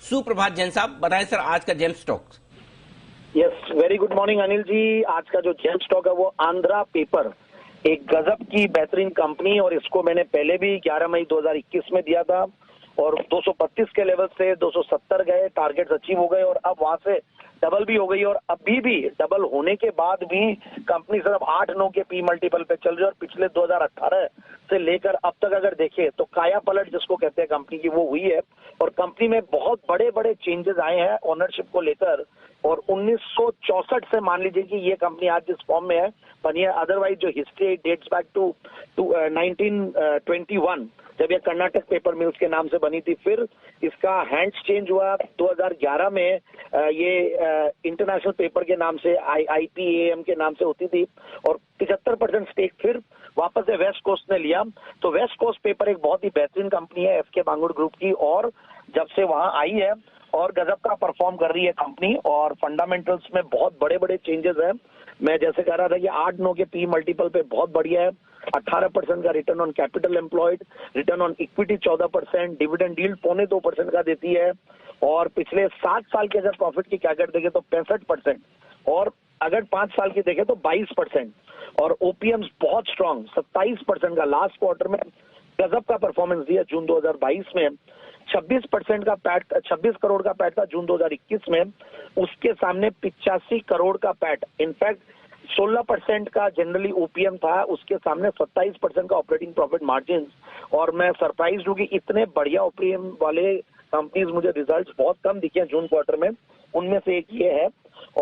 सुप्रभात जैन साहब, बताएं सर आज का gem stock. Yes, very good morning Anil ji. आज का जो जेम स्टॉक है वो आंध्रा पेपर, एक गजब की बेहतरीन कंपनी, और इसको मैंने पहले भी 11 मई 2021 में दिया था और 232 के लेवल से 270 गए, टारगेट्स अचीव हो गए और अब वहां से डबल भी हो गई। और अभी भी डबल होने के बाद भी कंपनी सिर्फ 8-9 के पी मल्टीपल पे चल रही है और पिछले 2018 से लेकर अब तक अगर देखें तो काया पलट जिसको कहते हैं कंपनी की, वो हुई है। और कंपनी में बहुत बड़े बड़े चेंजेस आए हैं ओनरशिप को लेकर, और 1964 से मान लीजिए कि ये कंपनी आज जिस फॉर्म में है बनी है। अदरवाइज जो हिस्ट्री डेट्स बैक टू 1921 जब ये कर्नाटक पेपर मिल्स के नाम से बनी थी। फिर इसका हैंड्स चेंज हुआ 2011 में, ये इंटरनेशनल पेपर के नाम से IPAM के नाम से होती थी, और 75% स्टेक फिर वापस से वेस्ट कोस्ट ने लिया। तो वेस्ट कोस्ट पेपर एक बहुत ही बेहतरीन कंपनी है FK बांगुर ग्रुप की, और जब से वहां आई है और गजब का परफॉर्म कर रही है कंपनी, और फंडामेंटल्स में बहुत बड़े बड़े चेंजेस हैं। मैं जैसे कह रहा था कि 8-9 के पी मल्टीपल पे बहुत बढ़िया है। 18% का return on capital employed, return on equity 14%, dividend yield 2.25% का देती है, और पिछले 7 साल के अगर प्रॉफिट की कैगरेट देखें तो 65%, और अगर 5 साल की देखें तो 22%, और ओपीएम्स बहुत स्ट्रांग 27% का लास्ट क्वार्टर में गजब का परफॉर्मेंस दिया। जून 2022 में 26% का पैट, 26 करोड़ का पैट था जून 2021 में, उसके सामने 85 करोड़ का पैट। इनफैक्ट 16% का जनरली ओपीएम था, उसके सामने 27% का ऑपरेटिंग प्रॉफिट मार्जिन। और मैं सरप्राइज हूं कि इतने बढ़िया ओपीएम वाले कंपनीज मुझे रिजल्ट्स बहुत कम दिखे हैं जून क्वार्टर में, उनमें से एक ये है।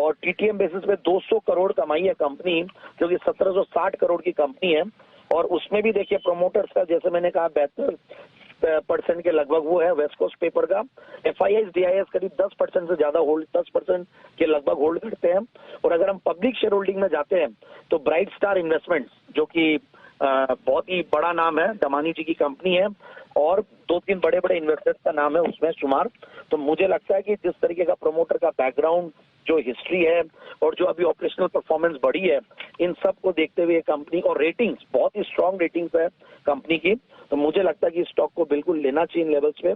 और टीटीएम बेसिस पे 200 करोड़ कमाई है कंपनी, जो कि 1760 करोड़ की कंपनी है। और उसमें भी देखिए प्रोमोटर्स का, जैसे मैंने कहा 72% के लगभग वो है वेस्ट कोस्ट पेपर का। FIS DIS करीब 10% से ज्यादा होल्ड, 10% के लगभग होल्ड करते हैं। और अगर हम पब्लिक शेयर होल्डिंग में जाते हैं तो ब्राइट स्टार इन्वेस्टमेंट्स, जो कि बहुत ही बड़ा नाम है, दमानी जी की कंपनी है, और 2-3 बड़े बड़े इन्वेस्टर्स का नाम है उसमें शुमार। तो मुझे लगता है कि जिस तरीके का प्रोमोटर का बैकग्राउंड, जो हिस्ट्री है, और जो अभी ऑपरेशनल परफॉर्मेंस बढ़ी है, इन सब को देखते हुए कंपनी, और रेटिंग्स बहुत ही स्ट्रांग रेटिंग्स है कंपनी की, तो मुझे लगता है कि स्टॉक को बिल्कुल लेना चाहिए लेवल्स पे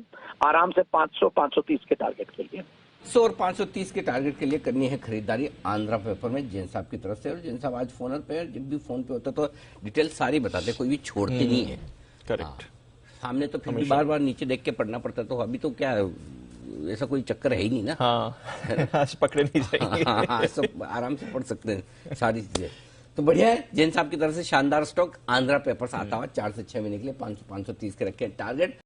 आराम से 500-530 के टारगेट के लिए। 100 और 530 के टारगेट के लिए करनी है खरीदारी आंध्रा पेपर में जैन साहब की तरफ से। और जैन साहब आज फोन पे, जब भी फोन पे होता तो डिटेल सारी बताते, कोई भी छोड़ते नहीं है। करेक्ट। सामने तो फिर भी बार बार नीचे देख के पढ़ना पड़ता, तो अभी तो क्या ऐसा कोई चक्कर है ही नहीं ना। आज पकड़े नहीं जाएंगे। हाँ, सब आराम से पढ़ सकते हैं सारी चीजें। तो बढ़िया है, जैन साहब की तरफ से शानदार स्टॉक आंध्रा पेपर्स आता हुआ 4 से 6 महीने के लिए 500-530 के रखे टारगेट।